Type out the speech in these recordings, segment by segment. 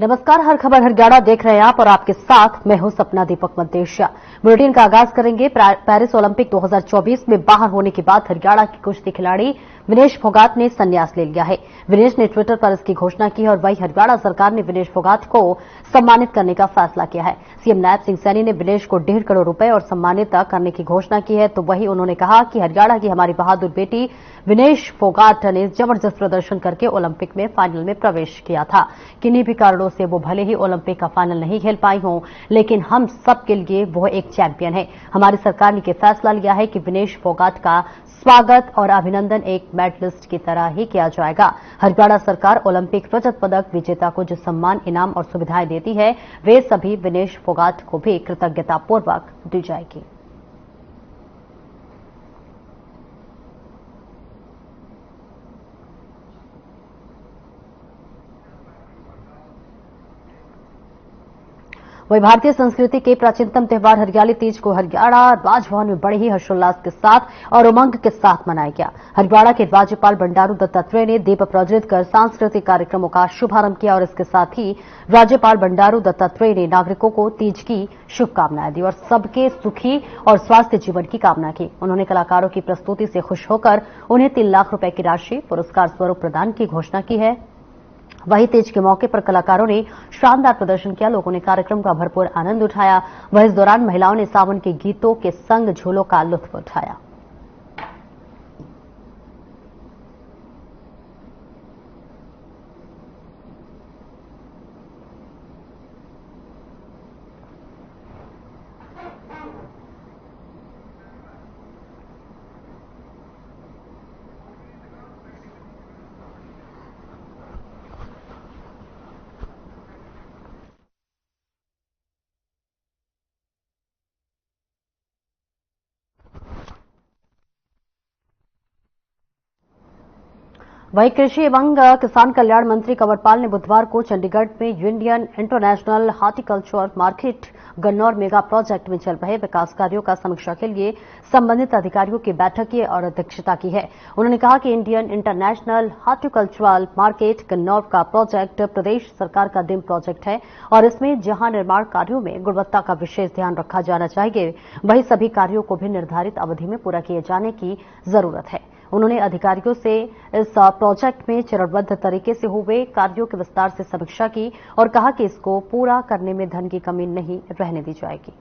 नमस्कार, हर खबर हरियाणा देख रहे हैं आप और आपके साथ मैं हूं सपना दीपक मदेशिया। बुलेटिन का आगाज करेंगे। पेरिस ओलंपिक 2024 में बाहर होने के बाद हरियाणा की कुश्ती खिलाड़ी विनेश फोगाट ने संन्यास ले लिया है। विनेश ने ट्विटर पर इसकी घोषणा की है और वही हरियाणा सरकार ने विनेश फोगाट को सम्मानित करने का फैसला किया है। सीएम नायब सिंह सैनी ने विनेश को 1.5 करोड़ रुपए और सम्मानित करने की घोषणा की है, तो वही उन्होंने कहा कि हरियाणा की हमारी बहादुर बेटी विनेश फोगाट ने जबरदस्त प्रदर्शन करके ओलंपिक में फाइनल में प्रवेश किया था। किन्हीं भी कारणों से वो भले ही ओलंपिक का फाइनल नहीं खेल पाई हों, लेकिन हम सब के लिए वो एक चैंपियन है। हमारी सरकार ने यह फैसला लिया है कि विनेश फोगाट का स्वागत और अभिनंदन एक मेडलिस्ट की तरह ही किया जाएगा। हरियाणा सरकार ओलंपिक रजत पदक विजेता को जो सम्मान, इनाम और सुविधाएं देती है, वे सभी विनेश फोगाट को भी कृतज्ञतापूर्वक दी जाएगी। वही भारतीय संस्कृति के प्राचीनतम त्योहार हरियाली तीज को हरियाणा राजभवन में बड़े ही हर्षोल्लास के साथ और उमंग के साथ मनाया गया। हरियाणा के राज्यपाल बंडारू दत्तात्रेय ने दीप प्रज्वलित कर सांस्कृतिक कार्यक्रमों का शुभारंभ किया और इसके साथ ही राज्यपाल बंडारू दत्तात्रेय ने नागरिकों को तीज की शुभकामनाएं दी और सबके सुखी और स्वास्थ्य जीवन की कामना की। उन्होंने कलाकारों की प्रस्तुति से खुश होकर उन्हें 3 लाख रुपए की राशि पुरस्कार स्वरूप प्रदान की घोषणा की है। वहीं तीज के मौके पर कलाकारों ने शानदार प्रदर्शन किया। लोगों ने कार्यक्रम का भरपूर आनंद उठाया। वहीं इस दौरान महिलाओं ने सावन के गीतों के संग झूलों का लुत्फ उठाया। वहीं कृषि एवं किसान कल्याण मंत्री कंवरपाल ने बुधवार को चंडीगढ़ में Indian international horticulture market Gannaur mega project में चल रहे विकास कार्यों का समीक्षा के लिए संबंधित अधिकारियों की बैठक की और अध्यक्षता की है। उन्होंने कहा कि Indian international horticultural market Gannaur का प्रोजेक्ट प्रदेश सरकार का ड्रीम प्रोजेक्ट है और इसमें जहां निर्माण कार्यों में गुणवत्ता का विशेष ध्यान रखा जाना चाहिए, वहीं सभी कार्यों को भी निर्धारित अवधि में पूरा किए जाने की जरूरत है। उन्होंने अधिकारियों से इस प्रोजेक्ट में चरणबद्ध तरीके से हुए कार्यों के विस्तार से समीक्षा की और कहा कि इसको पूरा करने में धन की कमी नहीं रहने दी जाएगी।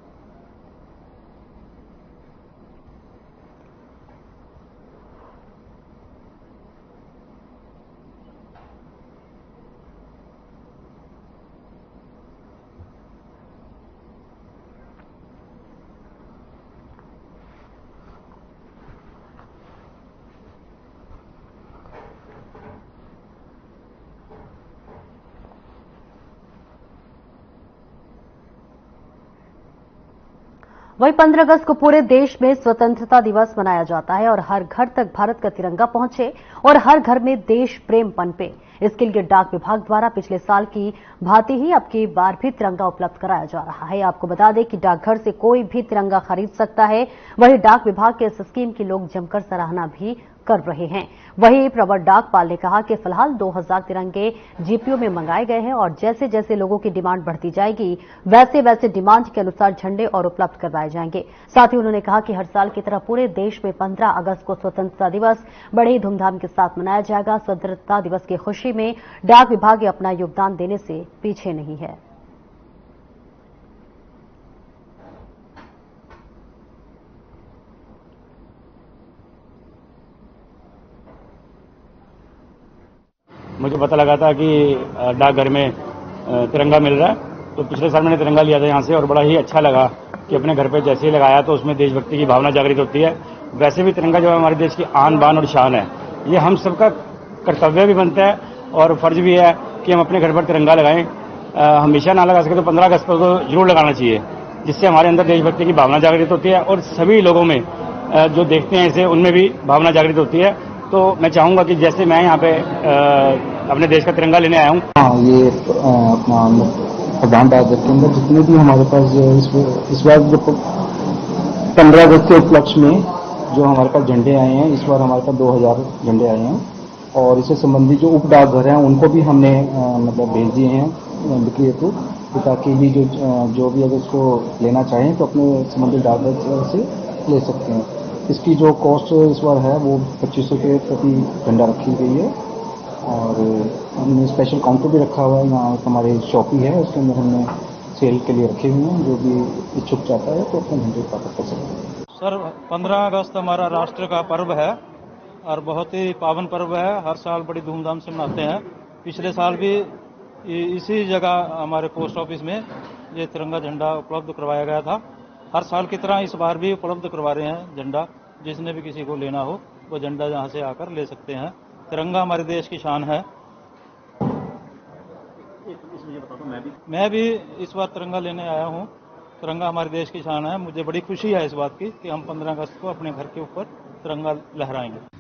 वहीं 15 अगस्त को पूरे देश में स्वतंत्रता दिवस मनाया जाता है और हर घर तक भारत का तिरंगा पहुंचे और हर घर में देश प्रेम पनपे, इसके लिए डाक विभाग द्वारा पिछले साल की भांति ही अब की बार भी तिरंगा उपलब्ध कराया जा रहा है। आपको बता दें कि डाकघर से कोई भी तिरंगा खरीद सकता है। वहीं डाक विभाग के इस स्कीम की लोग जमकर सराहना भी कर रहे हैं। वहीं प्रवर डाकपाल ने कहा कि फिलहाल 2000 तिरंगे जीपीओ में मंगाए गए हैं और जैसे जैसे लोगों की डिमांड बढ़ती जाएगी, वैसे वैसे डिमांड के अनुसार झंडे और उपलब्ध करवाए जाएंगे। साथ ही उन्होंने कहा कि हर साल की तरह पूरे देश में 15 अगस्त को स्वतंत्रता दिवस बड़े ही धूमधाम के साथ मनाया जाएगा। स्वतंत्रता दिवस की खुशी में डाक विभाग अपना योगदान देने से पीछे नहीं है। मुझे पता लगा था कि डाकघर में तिरंगा मिल रहा है, तो पिछले साल मैंने तिरंगा लिया था यहाँ से और बड़ा ही अच्छा लगा कि अपने घर पे जैसे ही लगाया तो उसमें देशभक्ति की भावना जागृत होती है। वैसे भी तिरंगा जो है हमारे देश की आन बान और शान है। ये हम सबका कर्तव्य भी बनता है और फर्ज भी है कि हम अपने घर पर तिरंगा लगाएं। हमेशा ना लगा सके तो 15 अगस्त पर तो जरूर लगाना चाहिए, जिससे हमारे अंदर देशभक्ति की भावना जागृत होती है और सभी लोगों में जो देखते हैं इसे उनमें भी भावना जागृत होती है। तो मैं चाहूंगा कि जैसे मैं यहाँ पे अपने देश का तिरंगा लेने आया हूँ, ये अपना प्रधान डाकघर के अंदर जितने भी हमारे पास इस बार जो 15 अगस्त के उपलक्ष्य में जो हमारे पास झंडे आए हैं, इस बार हमारे पास 2000 झंडे आए हैं और इससे संबंधित जो उप डाकघर हैं उनको भी हमने मतलब भेज दिए हैं बिक्री हेतु, ताकि भी जो भी अगर इसको लेना चाहें तो अपने संबंधित डाकघर से ले सकते हैं। इसकी जो कॉस्ट इस बार है वो 2500 रुपये प्रति झंडा रखी गई है और हमने स्पेशल काउंटर भी रखा हुआ है। यहाँ हमारे शॉपी है, उसके अंदर हमने सेल के लिए रखे हुए हैं। जो भी इच्छुक चाहता है तो अपने झंडे प्राप्त कर सकते हैं। सर 15 अगस्त हमारा राष्ट्र का पर्व है और बहुत ही पावन पर्व है। हर साल बड़ी धूमधाम से मनाते हैं। पिछले साल भी इसी जगह हमारे पोस्ट ऑफिस में ये तिरंगा झंडा उपलब्ध करवाया गया था। हर साल की तरह इस बार भी उपलब्ध करवा रहे हैं झंडा। जिसने भी किसी को लेना हो वो झंडा यहाँ से आकर ले सकते हैं। तिरंगा हमारे देश की शान है। मैं भी इस बार तिरंगा लेने आया हूँ। तिरंगा हमारे देश की शान है। मुझे बड़ी खुशी है इस बात की कि हम 15 अगस्त को अपने घर के ऊपर तिरंगा लहराएंगे।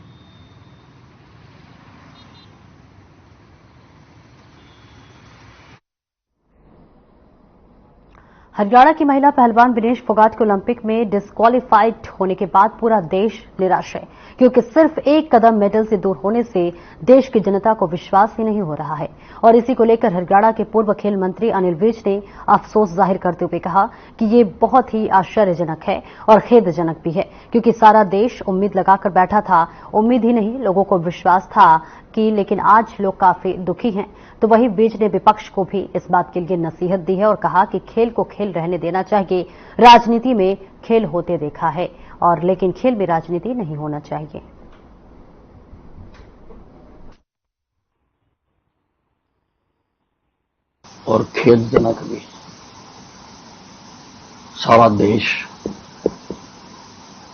हरियाणा की महिला पहलवान विनेश फोगाट के ओलंपिक में डिस्क्वालीफाइड होने के बाद पूरा देश निराश है, क्योंकि सिर्फ एक कदम मेडल से दूर होने से देश की जनता को विश्वास ही नहीं हो रहा है। और इसी को लेकर हरियाणा के पूर्व खेल मंत्री अनिल विज ने अफसोस जाहिर करते हुए कहा कि ये बहुत ही आश्चर्यजनक है और खेदजनक भी है, क्योंकि सारा देश उम्मीद लगाकर बैठा था। उम्मीद ही नहीं, लोगों को विश्वास था कि, लेकिन आज लोग काफी दुखी हैं। तो वहीं विज ने विपक्ष को भी इस बात के लिए नसीहत दी है और कहा कि खेल को खेल रहने देना चाहिए। राजनीति में खेल होते देखा है और लेकिन खेल में राजनीति नहीं होना चाहिए। और खेदजनक भी, सारा देश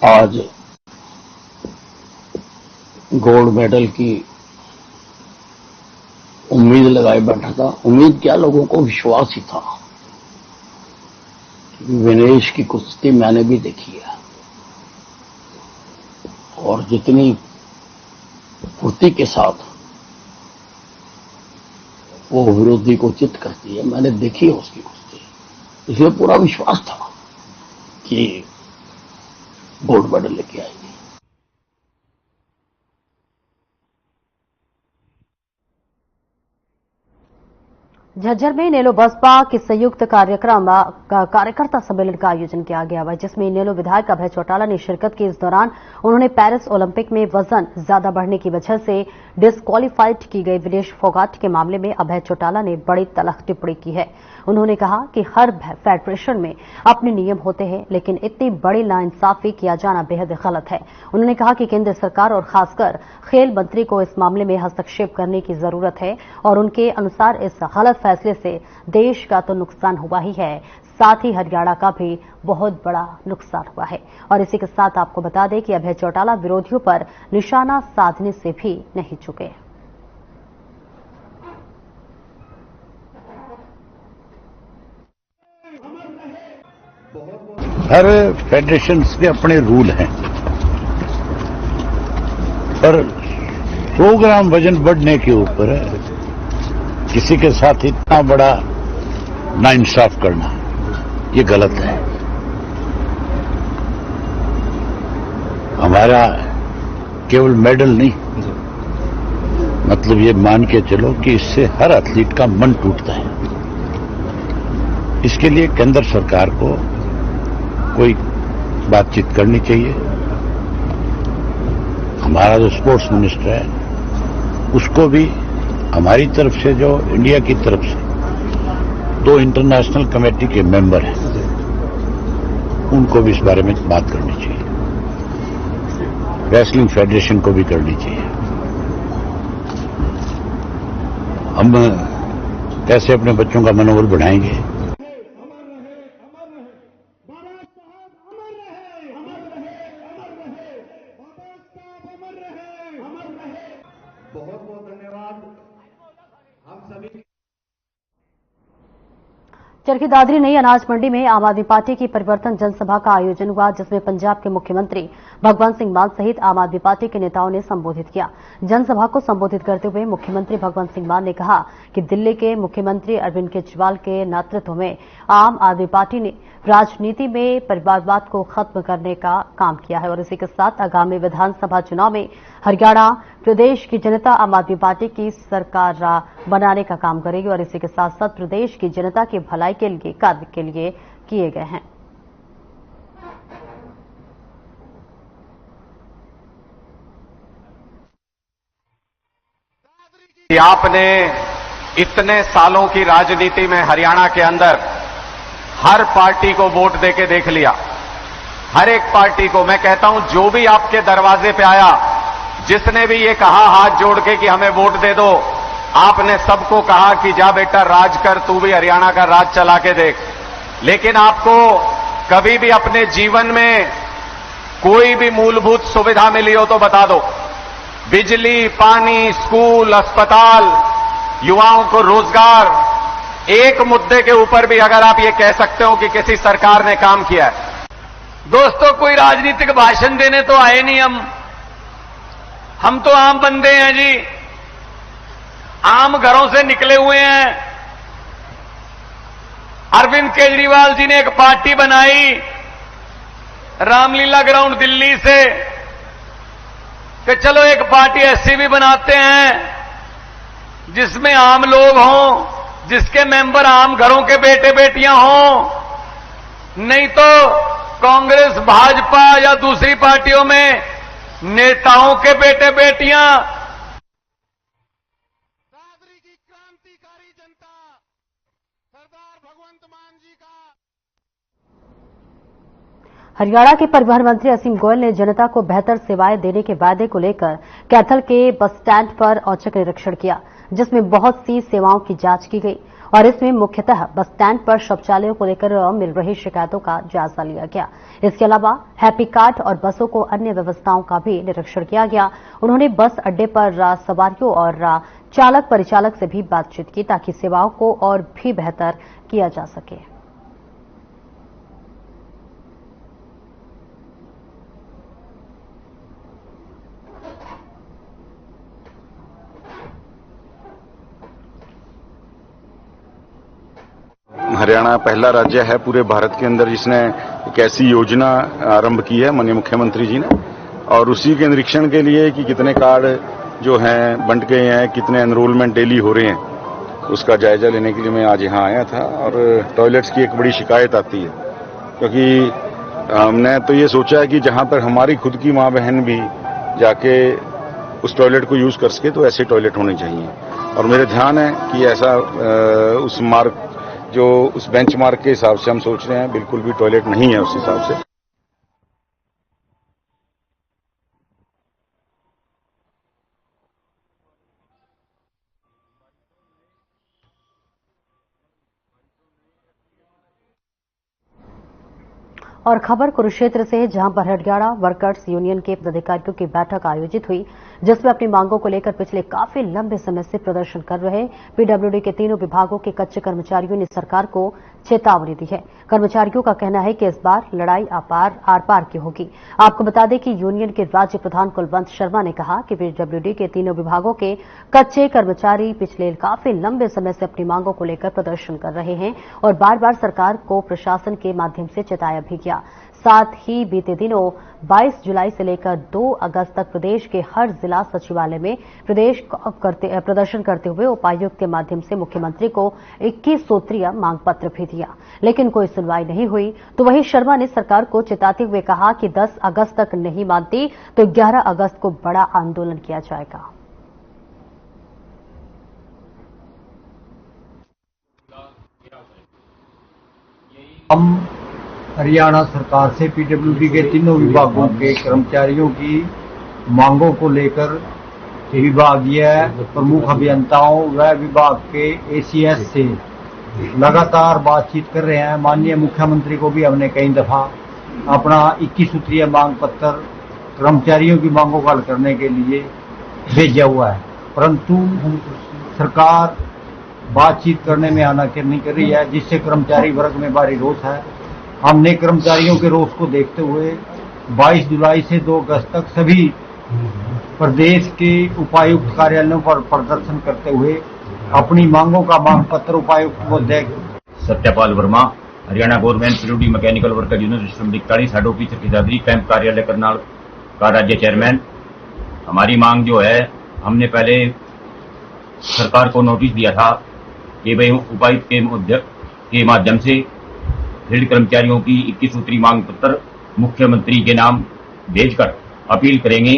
आज गोल्ड मेडल की उम्मीद लगाए बैठा था। उम्मीद क्या, लोगों को विश्वास ही था। विनेश की कुश्ती मैंने भी देखी है और जितनी फुर्ती के साथ वो विरोधी को चित करती है, मैंने देखी है उसकी कुश्ती। इसलिए पूरा विश्वास था कि गोल्ड मेडल लेके आएगी। झज्जर में इनेलो बसपा के संयुक्त कार्यकर्ता सम्मेलन का आयोजन किया गया है, जिसमें इनेलो विधायक अभय चौटाला ने शिरकत की। इस दौरान उन्होंने पेरिस ओलंपिक में वजन ज्यादा बढ़ने की वजह से डिस्क्वालीफाइड की गई विनेश फोगाट के मामले में अभय चौटाला ने बड़ी तल्ख टिप्पणी की है। उन्होंने कहा कि हर फेडरेशन में अपने नियम होते हैं, लेकिन इतनी बड़ी नाइंसाफी किया जाना बेहद गलत है। उन्होंने कहा कि केंद्र सरकार और खासकर खेल मंत्री को इस मामले में हस्तक्षेप करने की जरूरत है और उनके अनुसार इस गलत फैसले से देश का तो नुकसान हुआ ही है, साथ ही हरियाणा का भी बहुत बड़ा नुकसान हुआ है। और इसी के साथ आपको बता दें कि अभय चौटाला विरोधियों पर निशाना साधने से भी नहीं चुके। हर फेडरेशन के अपने रूल हैं, पर प्रोग्राम वजन बढ़ने के ऊपर किसी के साथ इतना बड़ा नाइंसाफ करना ये गलत है। हमारा केवल मेडल नहीं, मतलब ये मान के चलो कि इससे हर एथलीट का मन टूटता है। इसके लिए केंद्र सरकार को कोई बातचीत करनी चाहिए। हमारा जो स्पोर्ट्स मिनिस्टर है उसको भी हमारी तरफ से, जो इंडिया की तरफ से 2 इंटरनेशनल कमेटी के मेंबर हैं, उनको भी इस बारे में बात करनी चाहिए। रेसलिंग फेडरेशन को भी करनी चाहिए। हम कैसे अपने बच्चों का मनोबल बढ़ाएंगे। बहुत बहुत धन्यवाद हम सभी। चरखी दादरी नई अनाज मंडी में आम आदमी पार्टी की परिवर्तन जनसभा का आयोजन हुआ, जिसमें पंजाब के मुख्यमंत्री भगवंत सिंह मान सहित आम आदमी पार्टी के नेताओं ने संबोधित किया। जनसभा को संबोधित करते हुए मुख्यमंत्री भगवंत सिंह मान ने कहा कि दिल्ली के मुख्यमंत्री अरविंद केजरीवाल के नेतृत्व में आम आदमी पार्टी ने राजनीति में परिवारवाद को खत्म करने का काम किया है और इसी के साथ आगामी विधानसभा चुनाव में हरियाणा प्रदेश की जनता आम आदमी पार्टी की सरकार बनाने का काम करेगी और इसी के साथ साथ प्रदेश की जनता की भलाई के लिए कार्य के लिए किए गए हैं। आपने इतने सालों की राजनीति में हरियाणा के अंदर हर पार्टी को वोट देके देख लिया। हर एक पार्टी को मैं कहता हूं, जो भी आपके दरवाजे पे आया, जिसने भी ये कहा हाथ जोड़ के कि हमें वोट दे दो, आपने सबको कहा कि जा बेटा राज कर, तू भी हरियाणा का राज चला के देख। लेकिन आपको कभी भी अपने जीवन में कोई भी मूलभूत सुविधा मिली हो तो बता दो। बिजली, पानी, स्कूल, अस्पताल, युवाओं को रोजगार, एक मुद्दे के ऊपर भी अगर आप ये कह सकते हो कि किसी सरकार ने काम किया है। दोस्तों, कोई राजनीतिक भाषण देने तो आए नहीं हम तो आम बंदे हैं जी, आम घरों से निकले हुए हैं। अरविंद केजरीवाल जी ने एक पार्टी बनाई रामलीला ग्राउंड दिल्ली से कि चलो एक पार्टी ऐसी भी बनाते हैं जिसमें आम लोग हों, जिसके मेंबर आम घरों के बेटे बेटियां हों। नहीं तो कांग्रेस, भाजपा या दूसरी पार्टियों में नेताओं के बेटे बेटियां। दादरी की क्रांतिकारी जनता सरदार भगवंत मान जी का। हरियाणा के परिवहन मंत्री असीम गोयल ने जनता को बेहतर सेवाएं देने के वायदे को लेकर कैथल के बस स्टैंड पर औचक निरीक्षण किया, जिसमें बहुत सी सेवाओं की जांच की गई और इसमें मुख्यतः बस स्टैंड पर शौचालयों को लेकर मिल रही शिकायतों का जायजा लिया गया। इसके अलावा हैप्पी कार्ड और बसों को अन्य व्यवस्थाओं का भी निरीक्षण किया गया। उन्होंने बस अड्डे पर सवारियों और चालक परिचालक से भी बातचीत की ताकि सेवाओं को और भी बेहतर किया जा सके। हरियाणा पहला राज्य है पूरे भारत के अंदर जिसने एक ऐसी योजना आरंभ की है माननीय मुख्यमंत्री जी ने, और उसी के निरीक्षण के लिए कि कितने कार्ड जो हैं बंट गए हैं, कितने एनरोलमेंट डेली हो रहे हैं, उसका जायजा लेने के लिए मैं आज यहाँ आया था। और टॉयलेट्स की एक बड़ी शिकायत आती है, क्योंकि हमने तो ये सोचा है कि जहाँ पर हमारी खुद की माँ बहन भी जाके उस टॉयलेट को यूज कर सके तो ऐसे टॉयलेट होने चाहिए। और मेरे ध्यान है कि ऐसा उस मार्ग जो उस बेंचमार्क के हिसाब से हम सोच रहे हैं, बिल्कुल भी टॉयलेट नहीं है उस हिसाब से। और खबर कुरुक्षेत्र से है, जहां पर हरियाणा वर्कर्स यूनियन के पदाधिकारियों की बैठक आयोजित हुई, जिसमें अपनी मांगों को लेकर पिछले काफी लंबे समय से प्रदर्शन कर रहे पीडब्ल्यूडी के तीनों विभागों के कच्चे कर्मचारियों ने सरकार को चेतावनी दी है। कर्मचारियों का कहना है कि इस बार लड़ाई आर पार की होगी। आपको बता दें कि यूनियन के राज्य प्रधान कुलवंत शर्मा ने कहा कि पीडब्ल्यूडी के तीनों विभागों के कच्चे कर्मचारी पिछले काफी लंबे समय से अपनी मांगों को लेकर प्रदर्शन कर रहे हैं और बार बार सरकार को प्रशासन के माध्यम से चेताया भी गया। साथ ही बीते दिनों 22 जुलाई से लेकर 2 अगस्त तक प्रदेश के हर जिला सचिवालय में प्रदर्शन करते हुए उपायुक्त के माध्यम से मुख्यमंत्री को 21 सूत्रीय मांग पत्र भी दिया, लेकिन कोई सुनवाई नहीं हुई। तो वहीं शर्मा ने सरकार को चेताते हुए कहा कि 10 अगस्त तक नहीं मानती तो 11 अगस्त को बड़ा आंदोलन किया जाएगा। हम हरियाणा सरकार से पीडब्ल्यूडी के तीनों विभागों के कर्मचारियों की मांगों को लेकर विभागीय प्रमुख अभियंताओं व विभाग के एसीएस से लगातार बातचीत कर रहे हैं। माननीय मुख्यमंत्री को भी हमने कई दफा अपना 21 सूत्रीय मांग पत्र कर्मचारियों की मांगों को हल करने के लिए भेजा हुआ है, परंतु सरकार बातचीत करने में आनाकानी नहीं कर रही है, जिससे कर्मचारी वर्ग में भारी रोष है। हमने कर्मचारियों के रोष को देखते हुए 22 जुलाई से 2 अगस्त तक सभी प्रदेश के उपायुक्त कार्यालयों पर प्रदर्शन करते हुए अपनी मांगों का मांग पत्र उपायुक्त को दे। Satyapal Verma, Haryana government PWD mechanical worker union system 41 head officer की दादरी कैंप कार्यालय करनाल का राज्य चेयरमैन। हमारी मांग जो है, हमने पहले सरकार को नोटिस दिया था कि भाई उपायुक्त के माध्यम से फील्ड कर्मचारियों की 21 सूत्री मांग पत्र मुख्यमंत्री के नाम भेजकर अपील करेंगे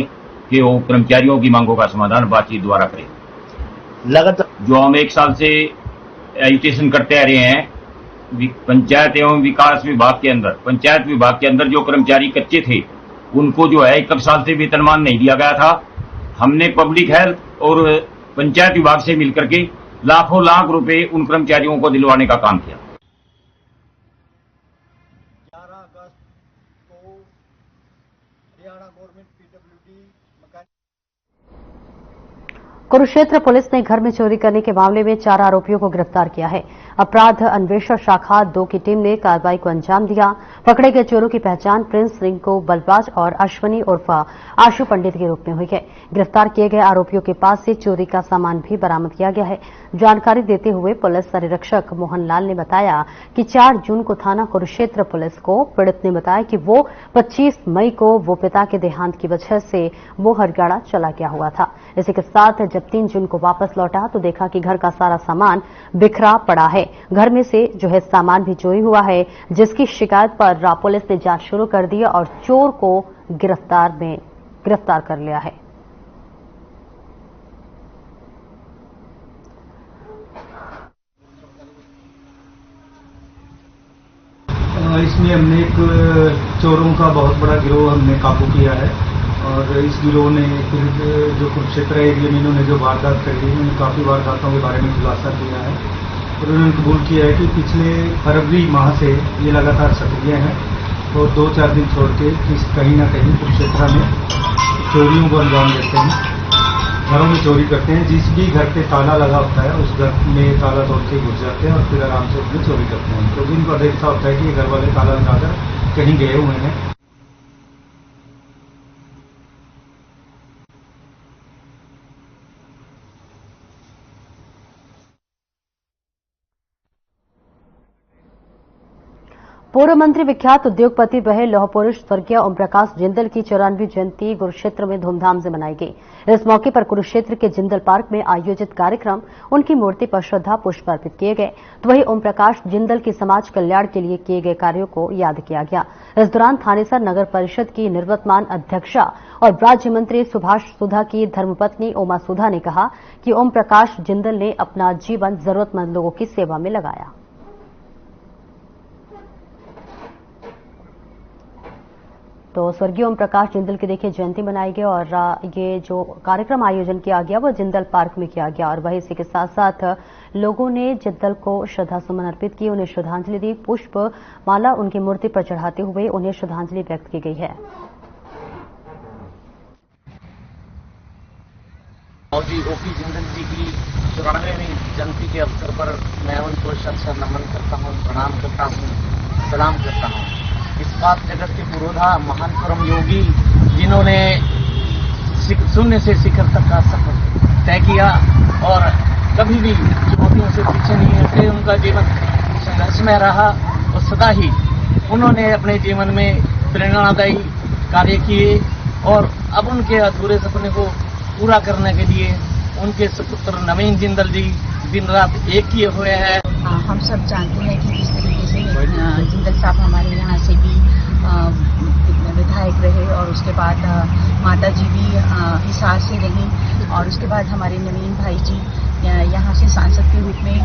कि वो कर्मचारियों की मांगों का समाधान बातचीत द्वारा करें। लगातार जो हम 1 साल से एजुटेशन करते आ रहे हैं, पंचायत एवं विकास विभाग के अंदर, पंचायत विभाग के अंदर जो कर्मचारी कच्चे थे उनको जो है 1 साल से वेतनमान नहीं दिया गया था। हमने पब्लिक हेल्थ और पंचायत विभाग से मिलकर के लाखों लाख रुपए उन कर्मचारियों को दिलवाने का काम किया। 11 अगस्त को Haryana government PWD Kurukshetra police ने घर में चोरी करने के मामले में 4 आरोपियों को गिरफ्तार किया है। अपराध अन्वेषण शाखा 2 की टीम ने कार्रवाई को अंजाम दिया। पकड़े गए चोरों की पहचान प्रिंस रिंको बलबाज और अश्वनी उर्फ आशु पंडित के रूप में हुई है। गिरफ्तार किए गए आरोपियों के पास से चोरी का सामान भी बरामद किया गया है। जानकारी देते हुए पुलिस परिरक्षक मोहनलाल ने बताया कि 4 जून को थाना कुरुक्षेत्र पुलिस को पीड़ित ने बताया कि वो 25 मई को वो पिता के देहांत की वजह से वो हरियाणा चला गया हुआ था। इसी के साथ जब 3 जून को वापस लौटा तो देखा कि घर का सारा सामान बिखरा पड़ा है। घर में से जो है सामान भी चोरी हुआ है, जिसकी शिकायत पर पुलिस ने जांच शुरू कर दी और चोर को गिरफ्तार कर लिया है। इसमें हमने एक चोरों का बहुत बड़ा गिरोह हमने काबू किया है और इस गिरोह ने फिर जो कुरुक्षेत्र एरिया में इन्होंने जो वारदात करी है, उन्होंने काफ़ी वारदातों के बारे में खुलासा किया है और उन्होंने कबूल किया है कि पिछले फरवरी माह से ये लगातार सक्रिय हैं और 2-4 दिन छोड़ के कहीं ना कहीं कुरुक्षेत्र में चोरियों को अंजाम देते हैं, घरों में चोरी करते हैं। जिस भी घर पे ताला लगा होता है उस घर में ताला तोड़ के घुस जाते हैं और फिर आराम से उसमें चोरी करते हैं। तो इनको देखता होता है कि ये घर वाले ताला लगाकर कहीं गए हुए हैं। पूर्व मंत्री विख्यात उद्योगपति रहे लौह पुरुष स्वर्गीय ओम प्रकाश जिंदल की 94वीं जयंती कुरुक्षेत्र में धूमधाम से मनाई गई। इस मौके पर कुरुक्षेत्र के जिंदल पार्क में आयोजित कार्यक्रम उनकी मूर्ति पर श्रद्धा पुष्प अर्पित किए गए। तो वहीं ओम प्रकाश जिंदल की समाज कल्याण के लिए किए गए कार्यों को याद किया गया। इस दौरान थानेसर नगर परिषद की निवर्तमान अध्यक्षा और राज्य मंत्री सुभाष सुधा की धर्मपत्नी ओमा सुधा ने कहा कि ओम प्रकाश जिंदल ने अपना जीवन जरूरतमंद लोगों की सेवा में लगाया। तो स्वर्गीय ओम प्रकाश जिंदल की देखिए जयंती मनाई गई और ये जो कार्यक्रम आयोजन किया गया वो जिंदल पार्क में किया गया और वहीं इसी के साथ साथ लोगों ने जिंदल को श्रद्धा सुमन अर्पित किए, उन्हें श्रद्धांजलि दी। पुष्प माला उनकी मूर्ति पर चढ़ाते हुए उन्हें श्रद्धांजलि व्यक्त की गई है। ओपी जिंदल जी की 94वीं जयंती के अवसर पर मैं उनको शत नमन करता हूँ, प्रणाम करता हूँ, सलाम करता हूँ। इस्पात जगत के पुरोधा महान परम योगी जिन्होंने शून्य से शिखर तक का सफर तय किया और कभी भी चुनौतियों से पीछे नहीं हटे, उनका जीवन संघर्षमय रहा और सदा ही उन्होंने अपने जीवन में प्रेरणादायी कार्य किए और अब उनके अधूरे सपने को पूरा करने के लिए उनके सुपुत्र नवीन जिंदल जी दिन रात एक किए हुए हैं। हम सब जानते हैं कि किस तरीके से जिंदल साहब हमारे यहाँ से भी विधायक रहे और उसके बाद माता जी भी हिसार से रही और उसके बाद हमारे नवीन भाई जी यहाँ से सांसद के रूप में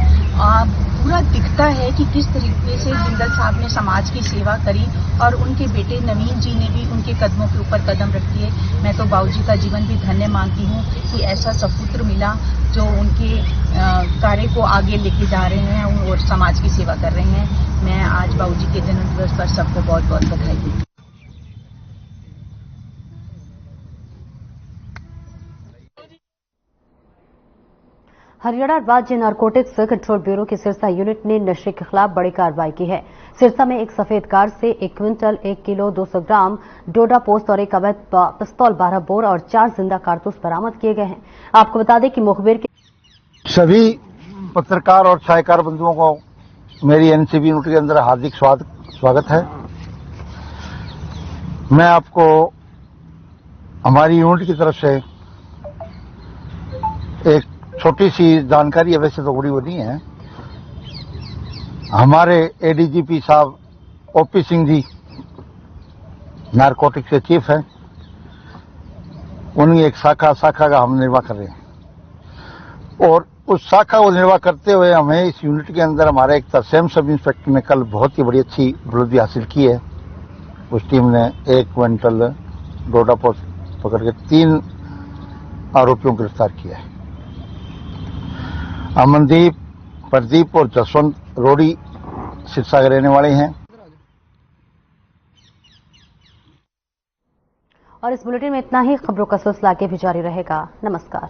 पूरा दिखता है कि किस तरीके से जिंदल साहब ने समाज की सेवा करी और उनके बेटे नवीन जी ने भी उनके कदमों के ऊपर कदम रख दिए। मैं तो बाबूजी का जीवन भी धन्य मानती हूँ कि ऐसा सपुत्र मिला जो उनके कार्य को आगे लेके जा रहे हैं और समाज की सेवा कर रहे हैं। मैं आज बाबूजी के जन्मदिवस पर सबको बहुत बहुत बधाई देती हूँ। हरियाणा राज्य नारकोटिक्स कंट्रोल ब्यूरो की सिरसा यूनिट ने नशे के खिलाफ बड़ी कार्रवाई की है। सिरसा में एक सफेद कार से 1 क्विंटल 1 किलो 200 ग्राम डोडा पोस्त और एक अवैध पिस्तौल 12 बोर और 4 जिंदा कारतूस बरामद किए गए हैं। आपको बता दें कि मुखबिर के सभी पत्रकार और छायाकार बंधुओं को मेरी एनसीबी यूनिट के अंदर हार्दिक स्वागत है। मैं आपको हमारी यूनिट की तरफ से एक छोटी सी जानकारी है, वैसे तो बड़ी वो नहीं है। हमारे एडीजीपी साहब ओपी सिंह जी नारकोटिक्स के चीफ हैं, उनकी एक शाखा का हम निर्वाह कर रहे हैं और उस शाखा को निर्वाह करते हुए हमें इस यूनिट के अंदर हमारे एक तरसेम सब इंस्पेक्टर ने कल बहुत ही बड़ी अच्छी उपलब्धि हासिल की है। उस टीम ने 1 क्विंटल डोडा पोस्ट पकड़ के 3 आरोपियों को गिरफ्तार किया है। अमनदीप, प्रदीप और जसवंत रोड़ी सिरसा के रहने वाले हैं। और इस बुलेटिन में इतना ही। खबरों का सिलसिला आगे भी जारी रहेगा। नमस्कार।